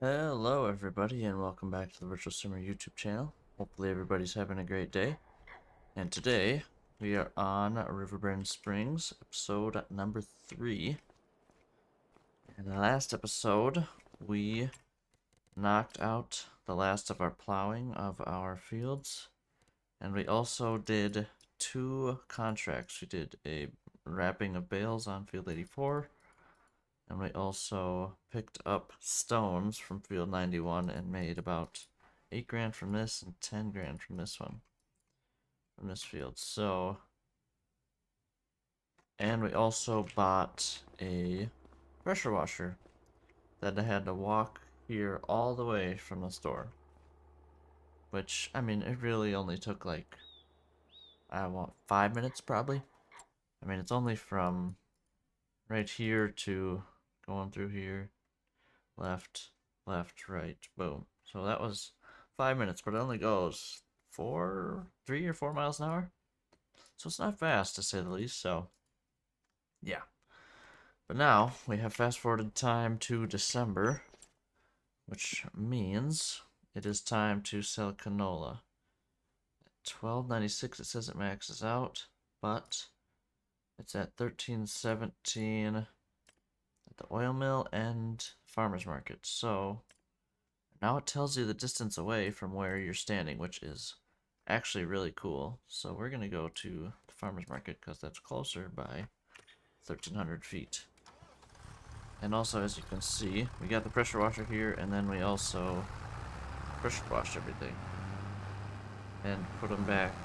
Hello everybody and welcome back to the Virtual Simmer YouTube channel. Hopefully everybody's having a great day. And today we are on Riverbend Springs, episode number 3. In the last episode we knocked out the last of our plowing of our fields. And we also did 2 contracts. We did a wrapping of bales on field 84. And we also picked up stones from field 91 and made about 8 grand from this and 10 grand from this one. From this field. So, and we also bought a pressure washer that I had to walk here all the way from the store. Which, I mean, it really only took like, I want 5 minutes probably. I mean, it's only from right here to going through here. Left, left, right, boom. So that was 5 minutes, but it only goes 3 or 4 miles an hour. So it's not fast to say the least, so yeah. But now we have fast forwarded time to December, which means it is time to sell canola. At 12.96 it says it maxes out, but it's at 13.17 at the oil mill and farmer's market. So now it tells you the distance away from where you're standing, which is actually really cool. So we're going to go to the farmer's market because that's closer by 1,300 feet. And also, as you can see, we got the pressure washer here, and then we also pressure washed everything. And put them back,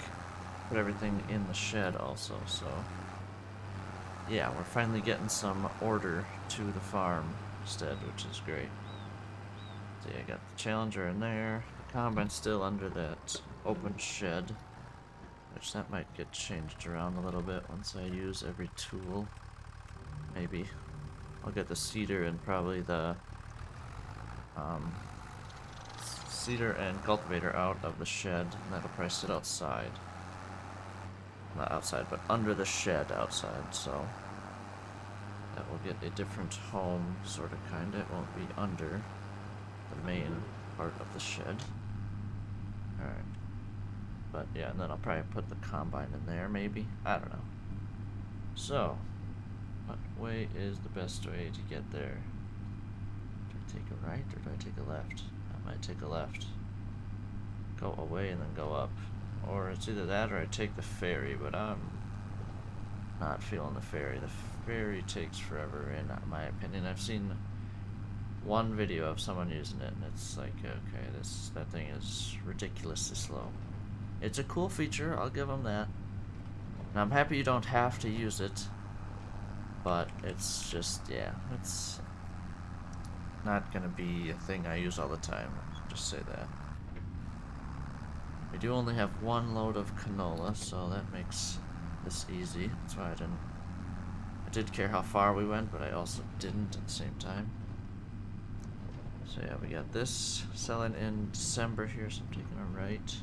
put everything in the shed also, so yeah, we're finally getting some order to the farmstead, which is great. So yeah, I got the Challenger in there. The Combine's still under that open shed, which that might get changed around a little bit once I use every tool. Maybe. I'll get the seeder and probably the seeder and cultivator out of the shed, and that'll probably sit outside. Not outside, but under the shed outside, so that will get a different home, sort of, kinda. It won't be under the main part of the shed. Alright. But yeah, and then I'll probably put the combine in there, maybe. I don't know. So, what way is the best way to get there? Do I take a right or do I take a left? I might take a left. Go away and then go up. Or it's either that or I take the ferry, but I'm not feeling the ferry. The ferry takes forever, in my opinion. I've seen one video of someone using it, and it's like, okay, that thing is ridiculously slow. It's a cool feature, I'll give them that. And I'm happy you don't have to use it, but it's just, yeah, it's not gonna be a thing I use all the time. Just say that. We do only have one load of canola, so that makes this easy. That's why I did care how far we went, but I also didn't at the same time. So yeah, we got this selling in December here, so I'm taking a right.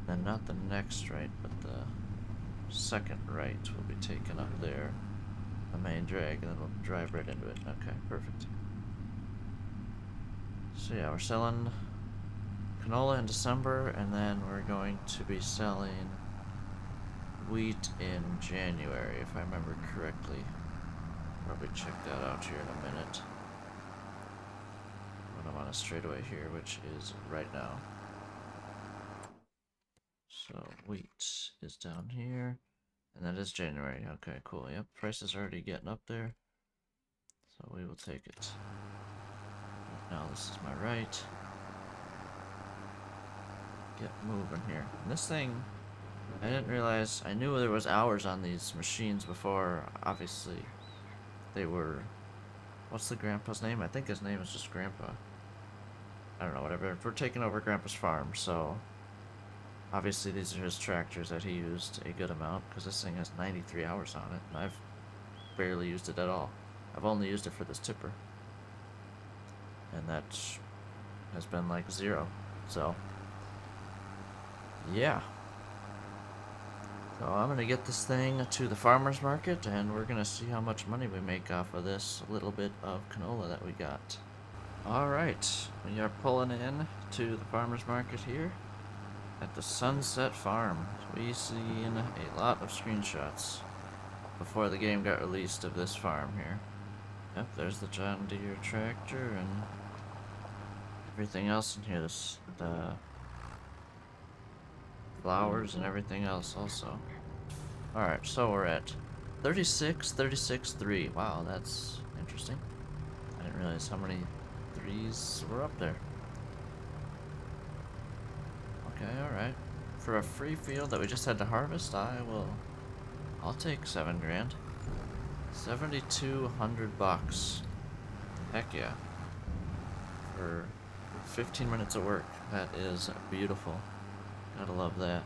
Then not the next right, but the second right will be taken up there. The main drag, and then we'll drive right into it. Okay, perfect. So yeah, we're selling canola in December, and then we're going to be selling wheat in January, if I remember correctly. Probably check that out here in a minute. When I'm on a straightaway here, which is right now. So wheat is down here, and that is January. Okay, cool. Yep, price is already getting up there, so we will take it. Now this is my right. Get moving here. And this thing, I didn't realize, I knew there was hours on these machines before. Obviously, they were, what's the grandpa's name? I think his name is just Grandpa. I don't know, whatever. We're taking over Grandpa's farm, so obviously these are his tractors that he used a good amount, because this thing has 93 hours on it, and I've barely used it at all. I've only used it for this tipper. And that has been like 0. So, yeah. So I'm going to get this thing to the farmer's market, and we're going to see how much money we make off of this little bit of canola that we got. Alright, we are pulling in to the farmer's market here at the Sunset Farm. We've seen a lot of screenshots before the game got released of this farm here. Yep, there's the John Deere tractor and everything else in here. The flowers and everything else also. Alright, so we're at 36, 36, 3. Wow, that's interesting. I didn't realize how many threes were up there. Okay, alright. For a free field that we just had to harvest, I'll take 7 grand. 7,200 bucks. Heck yeah. For 15 minutes of work. That is beautiful. Gotta love that.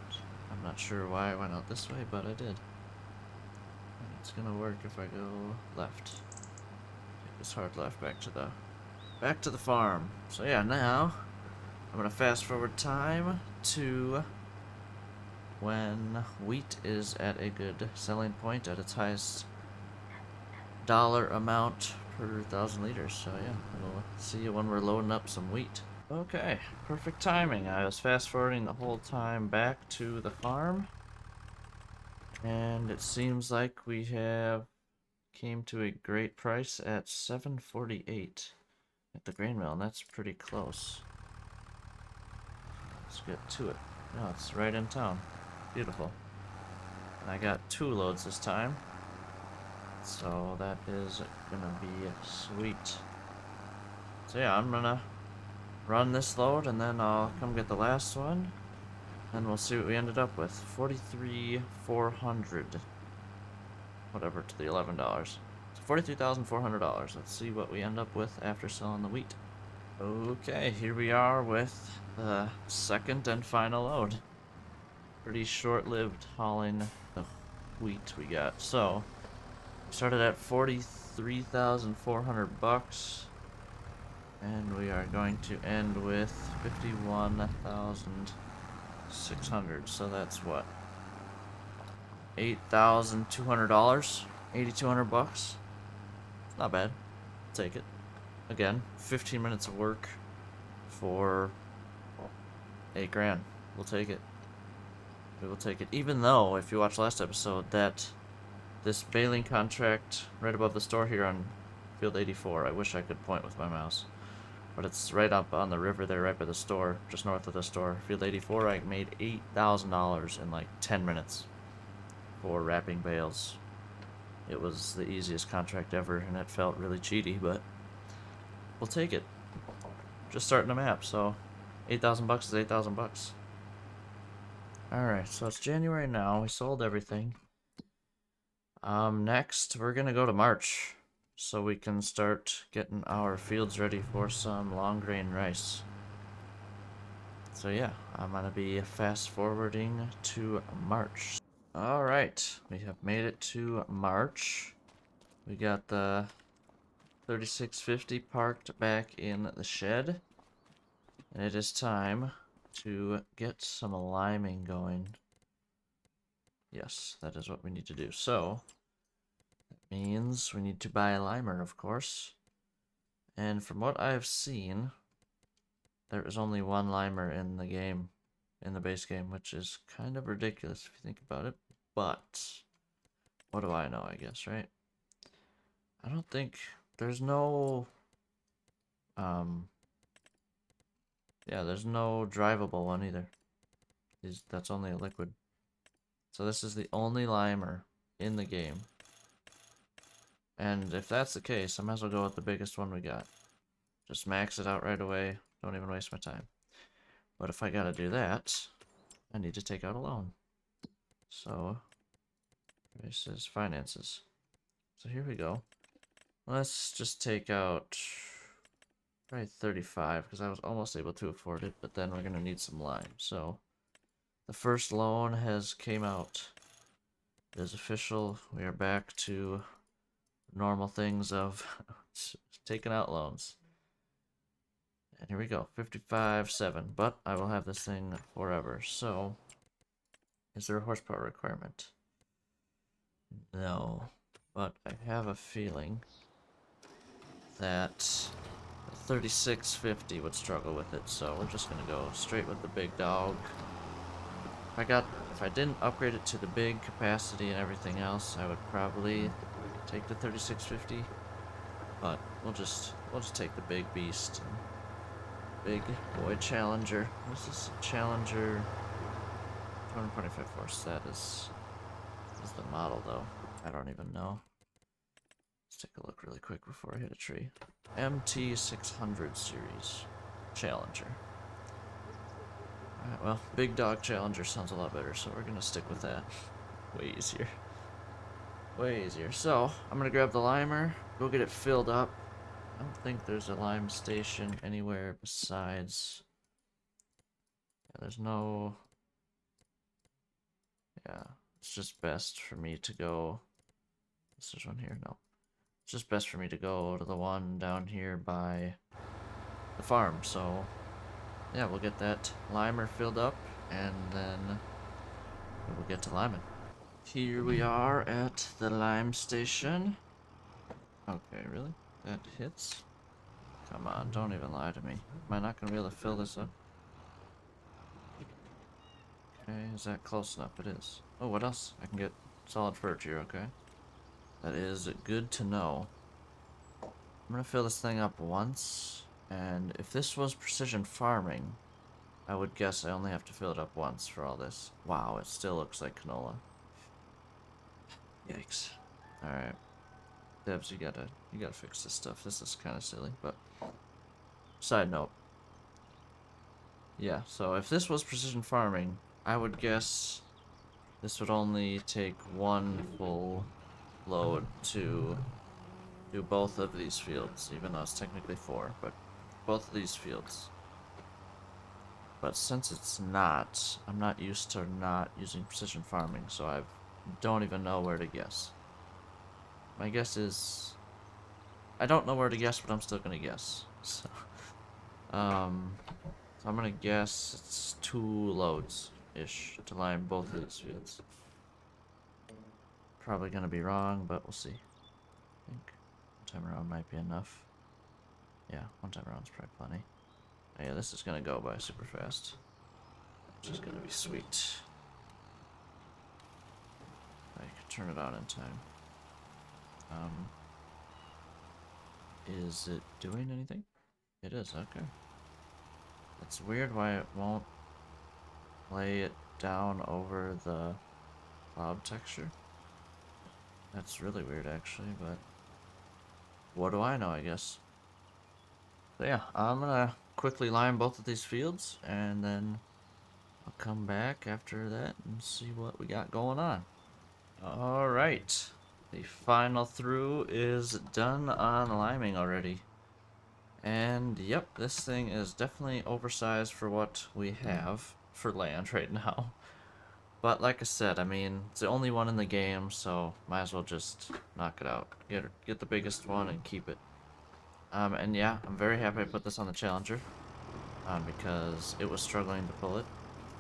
I'm not sure why I went out this way, but I did. It's gonna work if I go left. Take this hard left back to the farm. So yeah, now I'm gonna fast forward time to when wheat is at a good selling point at its highest dollar amount per 1,000 liters. So yeah, we'll see you when we're loading up some wheat. Okay, perfect timing. I was fast forwarding the whole time back to the farm, and it seems like we have came to a great price at 748 at the grain mill, and that's pretty close. Let's get to it. No, it's right in town. Beautiful. And I got 2 loads this time, so that is gonna be sweet. So yeah, I'm gonna run this load and then I'll come get the last one, and we'll see what we ended up with. 43,400, whatever, to the $11. So $43,400. Let's see what we end up with after selling the wheat. Okay, here we are with the second and final load. Pretty short-lived hauling the wheat we got. So started at 43,400 bucks, and we are going to end with 51,600. So that's what, $8,200, 8,200 bucks. It's not bad. I'll take it. Again, 15 minutes of work for 8 grand. We'll take it. We will take it. Even though, if you watched last episode, that this baling contract right above the store here on Field 84, I wish I could point with my mouse, but it's right up on the river there, right by the store, just north of the store. Field 84, I made $8,000 in like 10 minutes for wrapping bales. It was the easiest contract ever, and it felt really cheaty, but we'll take it. Just starting a map, so 8,000 bucks is 8,000 bucks. Alright, so it's January now. We sold everything. Next, we're gonna go to March, so we can start getting our fields ready for some long grain rice. So yeah, I'm gonna be fast forwarding to March. Alright, we have made it to March. We got the 3650 parked back in the shed, and it is time to get some liming going. Yes, that is what we need to do. So that means we need to buy a limer, of course. And from what I've seen, there is only one limer in the game, in the base game, which is kind of ridiculous if you think about it. But what do I know, I guess, right? I don't think there's no yeah, there's no drivable one either. That's only a liquid. So this is the only limer in the game. And if that's the case, I might as well go with the biggest one we got. Just max it out right away. Don't even waste my time. But if I gotta do that, I need to take out a loan. So, this is finances. So here we go. Let's just take out probably 35, because I was almost able to afford it, but then we're gonna need some lime. So the first loan has came out. It is official. We are back to normal things of taking out loans. And here we go, 55.7. But I will have this thing forever. So, is there a horsepower requirement? No. But I have a feeling that 3650 would struggle with it, so we're just gonna go straight with the big dog. If I didn't upgrade it to the big capacity and everything else, I would probably take the 3650. But we'll just take the big beast and big boy Challenger. This is Challenger 225 horse. That is the model though. I don't even know. Let's take a look really quick before I hit a tree. MT600 series Challenger. Alright, well, Big Dog Challenger sounds a lot better, so we're gonna stick with that. Way easier. Way easier. So, I'm gonna grab the limer, go get it filled up. I don't think there's a lime station anywhere besides... Yeah, there's no... Yeah, it's just best for me to go... Is there one here? No. It's just best for me to go to the one down here by the farm, so... Yeah, we'll get that limer filled up, and then we'll get to liming. Here we are at the lime station. Okay, really? That hits? Come on, don't even lie to me. Am I not going to be able to fill this up? Okay, is that close enough? It is. Oh, what else? I can get solid fert here, okay. That is good to know. I'm going to fill this thing up once, and if this was precision farming, I would guess I only have to fill it up once for all this. Wow, it still looks like canola. Yikes. Alright. Debs, you gotta fix this stuff. This is kind of silly, but... Side note. Yeah, so if this was precision farming, I would guess this would only take one full load to do both of these fields, even though it's technically 4, but both of these fields. But since it's not, I'm not used to not using precision farming, so I don't even know where to guess. My guess is... I don't know where to guess, but I'm still gonna guess. So, so I'm gonna guess it's 2 loads-ish to line both of these fields. Probably gonna be wrong, but we'll see. I think one time around might be enough. Yeah, one time around is probably plenty. Oh, yeah, this is gonna go by super fast, which is gonna be sweet. I can turn it on in time. Is it doing anything? It is, okay. It's weird why it won't lay it down over the cloud texture. That's really weird, actually, but what do I know, I guess. So yeah, I'm gonna quickly lime both of these fields, and then I'll come back after that and see what we got going on. Alright, the final through is done on liming already. And yep, this thing is definitely oversized for what we have for land right now. But like I said, I mean, it's the only one in the game, so might as well just knock it out. Get the biggest one and keep it. And yeah, I'm very happy I put this on the Challenger, because it was struggling to pull it.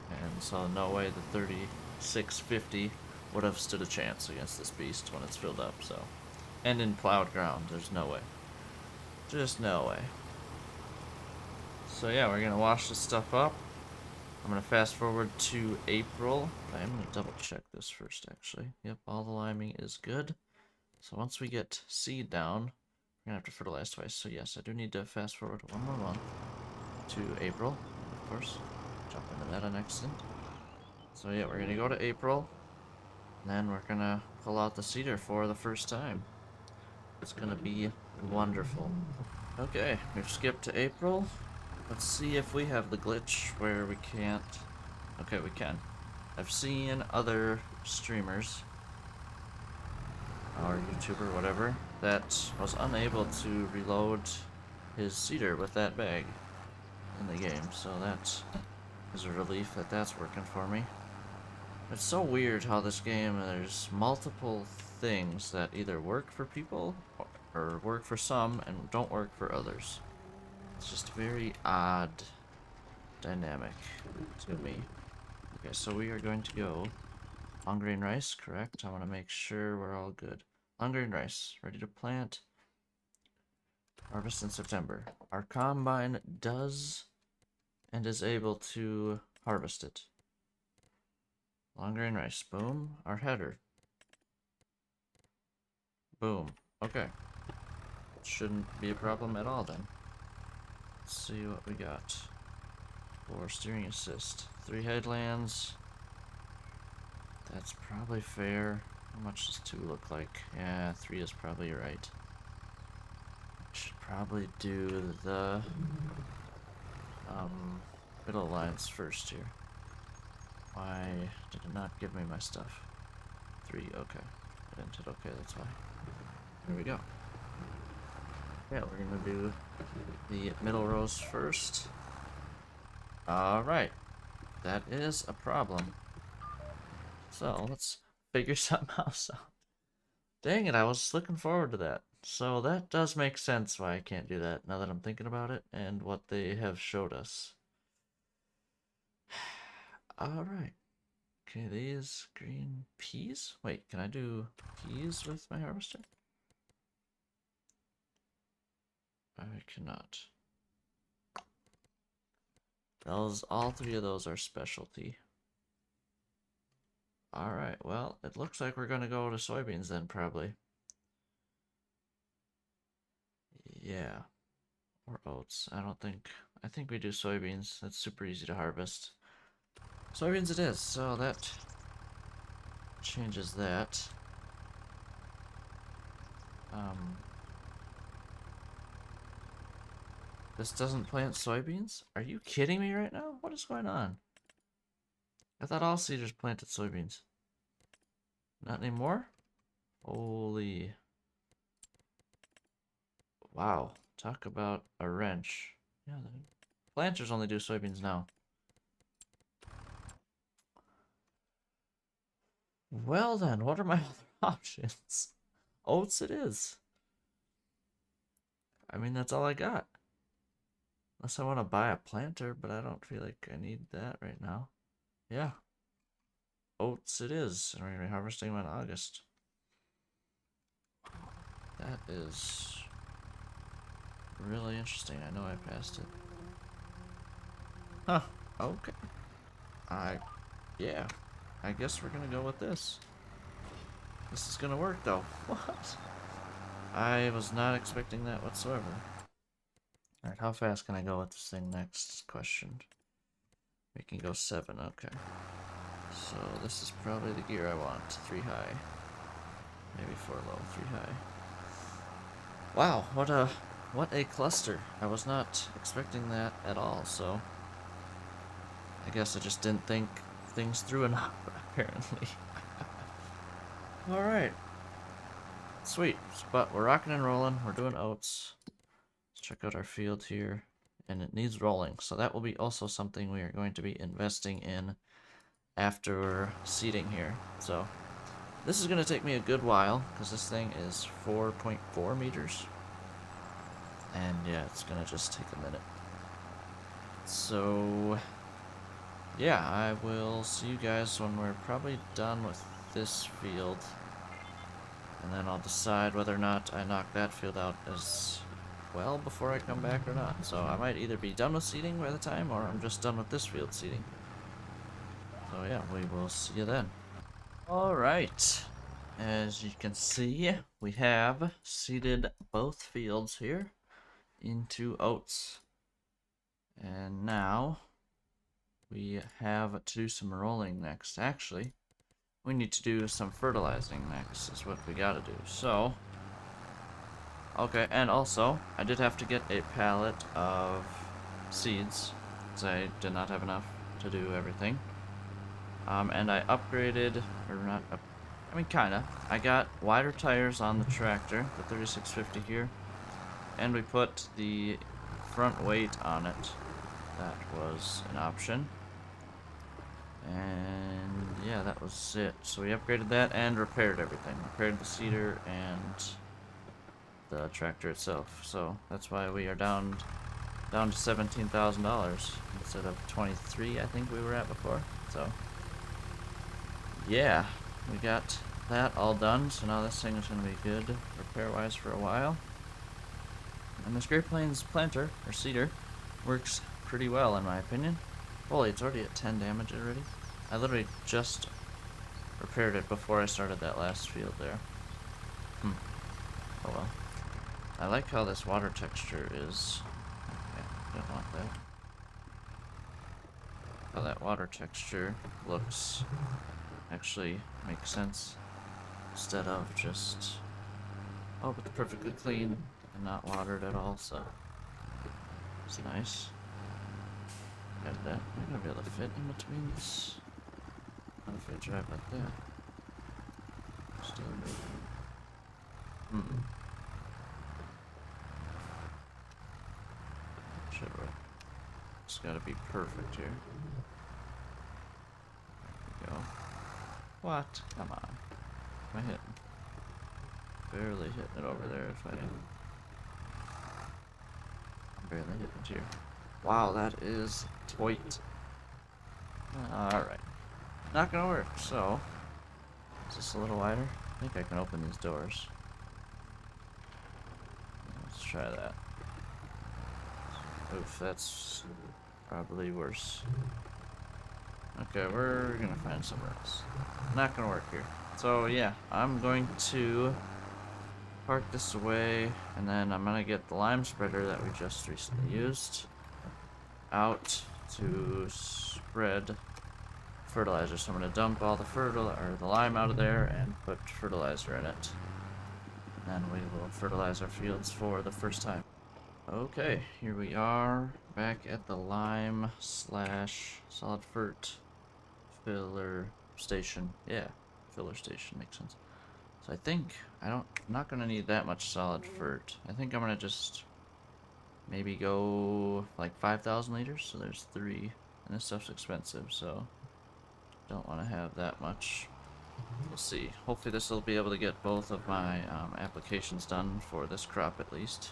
And so no way the 3650 would have stood a chance against this beast when it's filled up, so. And in plowed ground, there's no way. Just no way. So yeah, we're gonna wash this stuff up. I'm gonna fast forward to April. I'm gonna double check this first, actually. Yep, all the liming is good. So once we get seed down, we're gonna have to fertilize twice. So yes, I do need to fast forward one more month to April, of course. Jump into that on accident. So yeah, we're gonna go to April, and then we're gonna pull out the seeder for the first time. It's gonna be wonderful. Okay, we've skipped to April. Let's see if we have the glitch where we can't... Okay, we can. I've seen other streamers, or YouTuber, whatever, that was unable to reload his seeder with that bag in the game, so that is a relief that that's working for me. It's so weird how this game, there's multiple things that either work for people or work for some and don't work for others. It's just a very odd dynamic to me. Okay, so we are going to go long grain rice, correct? I want to make sure we're all good. Long grain rice, ready to plant. Harvest in September. Our combine does and is able to harvest it. Long grain rice. Boom. Our header. Boom. Okay. Shouldn't be a problem at all then. Let's see what we got. For steering assist. 3 headlands. That's probably fair. How much does 2 look like? Yeah, 3 is probably right. Should probably do the middle lines first here. Why did it not give me my stuff? 3, okay. I didn't hit okay, that's why. There we go. Yeah, we're gonna do the middle rows first. Alright. That is a problem. So, let's figure something else out. Dang it, I was looking forward to that. So that does make sense why I can't do that now that I'm thinking about it and what they have showed us. Alright. Okay, these green peas? Wait, can I do peas with my harvester? I cannot. Those, all 3 of those are specialty. Alright, well, it looks like we're gonna go to soybeans then, probably. Yeah. Or oats. I think we do soybeans. That's super easy to harvest. Soybeans it is, so that changes that. This doesn't plant soybeans? Are you kidding me right now? What is going on? I thought all seeders planted soybeans. Not anymore? Holy. Wow. Talk about a wrench. Yeah, the planters only do soybeans now. Well then, what are my other options? Oats it is. I mean, that's all I got. Unless I want to buy a planter, but I don't feel like I need that right now. Yeah. Oats it is. And we're going to be harvesting them in August. That is really interesting. I know I passed it. Huh. Okay. Yeah. I guess we're going to go with this. This is going to work, though. What? I was not expecting that whatsoever. Alright, how fast can I go with this thing next? Question. We can go 7, okay. So this is probably the gear I want. 3 high. Maybe 4 low, 3 high. Wow, what a cluster. I was not expecting that at all, so I guess I just didn't think things through enough, apparently. Alright. Sweet. But we're rocking and rolling. We're doing oats. Let's check out our field here. And it needs rolling, so that will be also something we are going to be investing in after seeding here. So this is going to take me a good while because this thing is 4.4 meters. And yeah, it's going to just take a minute. So yeah, I will see you guys when we're probably done with this field. And then I'll decide whether or not I knock that field out as well before I come back or not. So I might either be done with seeding by the time, or I'm just done with this field seeding. So yeah, we will see you then. Alright, as you can see, we have seeded both fields here into oats. And now we have to do some rolling next. Actually, we need to do some fertilizing next is what we gotta do. So okay, and also, I did have to get a pallet of seeds, because I did not have enough to do everything. And I upgraded, or not, I mean, kinda. I got wider tires on the tractor, the 3650 here, and we put the front weight on it. That was an option. And yeah, that was it. So we upgraded that and repaired everything. Repaired the seeder and the tractor itself. So that's why we are down to $17,000 instead of 23 I think we were at before. So yeah, we got that all done. So now this thing is going to be good repair wise for a while. And this Great Plains planter, or cedar, works pretty well in my opinion. Holy, it's already at 10 damage already. I literally just repaired it before I started that last field there. Oh well. I like how this water texture is. Okay, don't want that. How that water texture looks actually makes sense. Instead of just, oh, it's perfectly clean and not watered at all, so it's nice. Got that. I'm gonna be able to fit in between this. Not if I drive like that. Still moving. Whichever. It's gotta be perfect here. There we go. What? Come on. Am I hitting? Barely hitting it over there if I am. I'm barely hitting it here. Wow, that is tight. Alright. Not gonna work, so. Is this a little wider? I think I can open these doors. Let's try that. Oof, that's probably worse. Okay, we're gonna find somewhere else. Not gonna work here. So yeah, I'm going to park this away, and then I'm gonna get the lime spreader that we just recently used out to spread fertilizer. So I'm gonna dump all the lime out of there and put fertilizer in it. And then we will fertilize our fields for the first time. Okay, here we are back at the lime slash solid fert filler station. Yeah, filler station makes sense. So I think I'm not gonna need that much solid fert. I think I'm gonna just maybe go like 5,000 liters. So there's 3, and this stuff's expensive, so don't want to have that much. We'll see. Hopefully this will be able to get both of my applications done for this crop at least.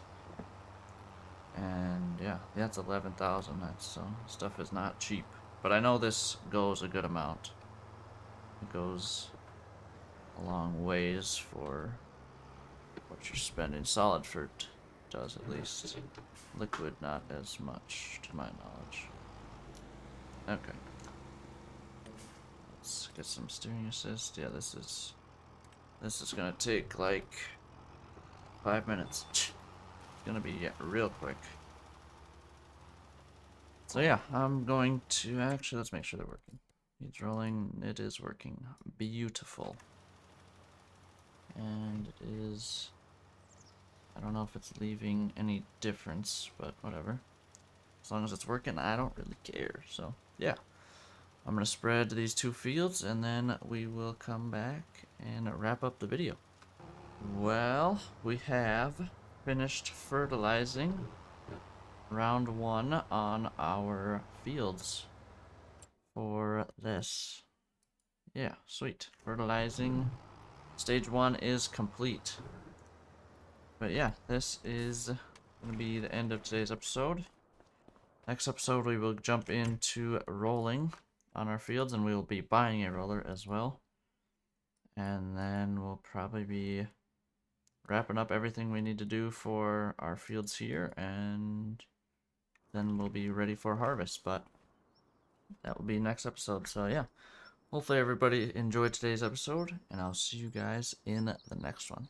And yeah, that's 11,000. That's so stuff is not cheap, but I know this goes a good amount. It goes a long ways for what you're spending. Solid fert does at least. Liquid not as much to my knowledge. Okay. Let's get some steering assist. Yeah, this is gonna take like 5 minutes. It's gonna be real quick. So yeah, I'm going to actually, let's make sure they're working. It's rolling. It is working. Beautiful. And it is, I don't know if it's leaving any difference, but whatever. As long as it's working, I don't really care. So yeah, I'm gonna spread these 2 fields, and then we will come back and wrap up the video. Well, we have finished fertilizing round 1 on our fields for this. Yeah, sweet. Fertilizing stage 1 is complete. But yeah, this is going to be the end of today's episode. Next episode we will jump into rolling on our fields, and we will be buying a roller as well. And then we'll probably be wrapping up everything we need to do for our fields here, and then we'll be ready for harvest. But that will be next episode. So yeah, hopefully everybody enjoyed today's episode, and I'll see you guys in the next one.